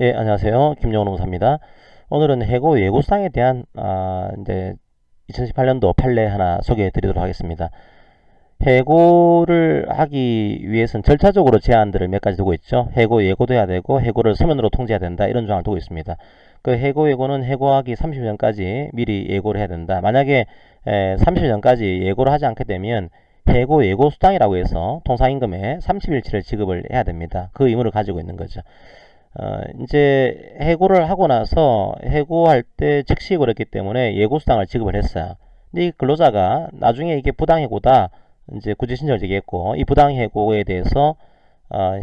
예, 안녕하세요. 김영호 노무사입니다. 오늘은 해고 예고사항에 대한 이제 2018년도 판례 하나 소개해 드리도록 하겠습니다. 해고를 하기 위해서는 절차적으로 제한들을 몇 가지 두고 있죠. 해고 예고도 해야 되고 해고를 서면으로 통지해야 된다. 이런 조항을 두고 있습니다. 그 해고 예고는 해고하기 30일 전까지 미리 예고를 해야 된다. 만약에 30일 전까지 예고를 하지 않게 되면 해고 예고 수당이라고 해서 통상임금의 30일치를 지급을 해야 됩니다. 그 의무를 가지고 있는 거죠. 이제 해고를 하고 나서 해고할 때 즉시 해고를 했기 때문에 예고수당을 지급을 했어요. 근데 이 근로자가 나중에 이게 부당해고다 이제 구제 신청을 제기했고 이 부당해고에 대해서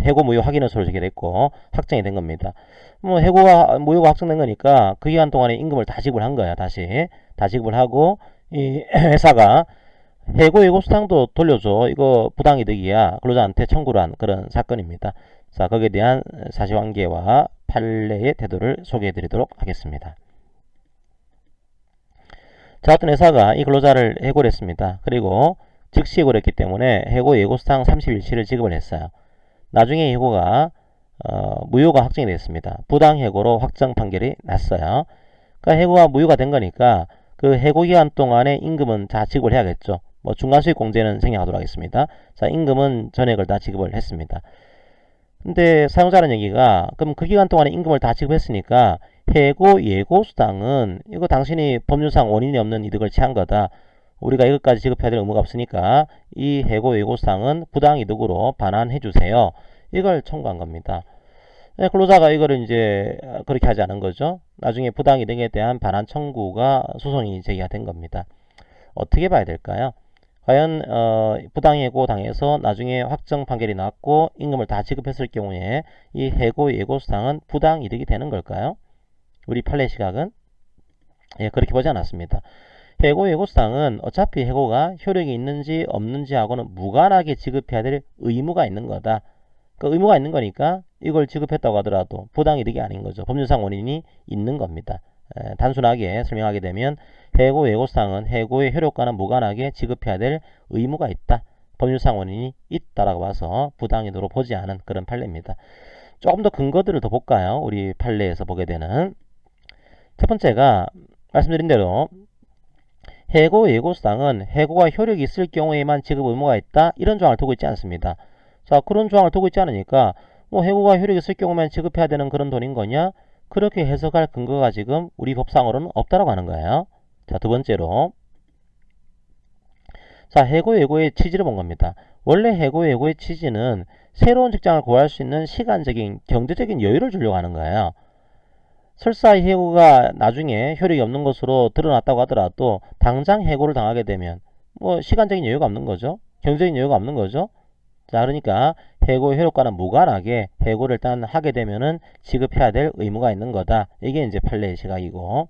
해고 무효 확인 의소를 제기했고 확정이 된 겁니다. 뭐 해고가 무효가 확정된 거니까 그 기간 동안에 임금을 다 지급을 한 거야. 다시 다 지급을 하고 이 회사가 해고 예고수당도 돌려줘. 이거 부당이득이야. 근로자한테 청구를 한 그런 사건입니다. 자, 거기에 대한 사실관계와 판례의 태도를 소개해 드리도록 하겠습니다. 자, 어떤 회사가 이 근로자를 해고를 했습니다. 그리고 즉시 해고를 했기 때문에 해고 예고수당 30일치를 지급을 했어요. 나중에 해고가 무효가 확정이 됐습니다. 부당해고로 확정 판결이 났어요. 그러니까 해고가 무효가 된 거니까 그 해고 기간 동안에 임금은 다 지급을 해야겠죠. 뭐 중간수익 공제는 생략하도록 하겠습니다. 자, 임금은 전액을 다 지급을 했습니다. 근데 사용자는 얘기가 그럼 그 기간 동안에 임금을 다 지급했으니까 해고 예고 수당은 이거 당신이 법률상 원인이 없는 이득을 취한 거다. 우리가 이것까지 지급해야 될 의무가 없으니까 이 해고 예고 수당은 부당이득으로 반환해 주세요. 이걸 청구한 겁니다. 근로자가 이거를 이제 그렇게 하지 않은 거죠. 나중에 부당이득에 대한 반환 청구가 소송이 제기가 된 겁니다. 어떻게 봐야 될까요? 과연 부당해고 당해서 나중에 확정 판결이 났고 임금을 다 지급했을 경우에 이 해고 예고 수당은 부당이득이 되는 걸까요? 우리 판례 시각은 그렇게 보지 않았습니다. 해고 예고 수당은 어차피 해고가 효력이 있는지 없는지하고는 무관하게 지급해야 될 의무가 있는 거다. 그 의무가 있는 거니까 이걸 지급했다고 하더라도 부당이득이 아닌 거죠. 법률상 원인이 있는 겁니다. 단순하게 설명하게 되면 해고 예고수당은 해고의 효력과는 무관하게 지급해야 될 의무가 있다. 법률상 원인이 있다라고 봐서 부당이득으로 보지 않은 그런 판례입니다. 조금 더 근거들을 더 볼까요? 우리 판례에서 보게 되는 첫 번째가 말씀드린 대로 해고 예고수당은 해고가 효력이 있을 경우에만 지급 의무가 있다. 이런 조항을 두고 있지 않습니다. 자, 그런 조항을 두고 있지 않으니까 뭐 해고가 효력이 있을 경우만 지급해야 되는 그런 돈인 거냐? 그렇게 해석할 근거가 지금 우리 법상으로는 없다라고 하는 거예요. 자, 두 번째로 자, 해고 예고의 취지를 본 겁니다. 원래 해고 예고의 취지는 새로운 직장을 구할 수 있는 시간적인 경제적인 여유를 주려고 하는 거예요. 설사 해고가 나중에 효력이 없는 것으로 드러났다고 하더라도 당장 해고를 당하게 되면 뭐 시간적인 여유가 없는 거죠. 경제적인 여유가 없는 거죠. 자, 그러니까 해고 효력과는 무관하게 해고를 일단 하게 되면은 지급해야 될 의무가 있는 거다. 이게 이제 판례의 시각이고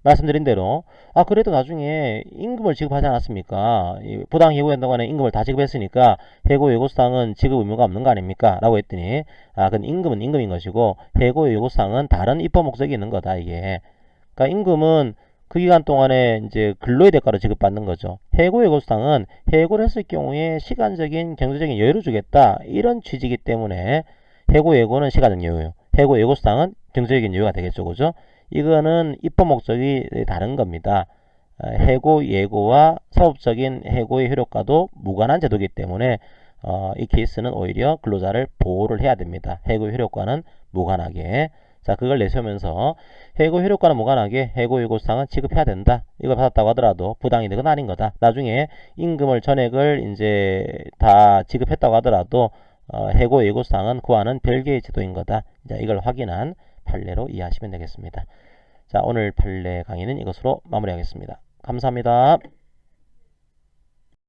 말씀드린 대로 그래도 나중에 임금을 지급하지 않았습니까? 부당 해고된다고 하는 임금을 다 지급했으니까 해고 예고수당은 지급 의무가 없는 거 아닙니까? 라고 했더니 그건 임금은 임금인 것이고 해고 예고수당은 다른 입법 목적이 있는 거다 이게. 그러니까 임금은 그 기간 동안에 이제 근로의 대가로 지급받는 거죠. 해고 예고수당은 해고를 했을 경우에 시간적인 경제적인 여유를 주겠다 이런 취지이기 때문에 해고 예고는 시간적 여유, 해고 예고수당은 경제적인 여유가 되겠죠, 그죠? 이거는 입법 목적이 다른 겁니다. 해고 예고와 사업적인 해고의 효력과도 무관한 제도이기 때문에 이 케이스는 오히려 근로자를 보호를 해야 됩니다. 해고 효력과는 무관하게. 자, 그걸 내세우면서 해고 효력과는 무관하게 해고 예고수당은 지급해야 된다. 이걸 받았다고 하더라도 부당이득은 아닌 거다. 나중에 임금을 전액을 이제 다 지급했다고 하더라도 해고 예고수당은 그와는 별개의 제도인 거다. 자, 이걸 확인한 판례로 이해하시면 되겠습니다. 자, 오늘 판례 강의는 이것으로 마무리하겠습니다. 감사합니다.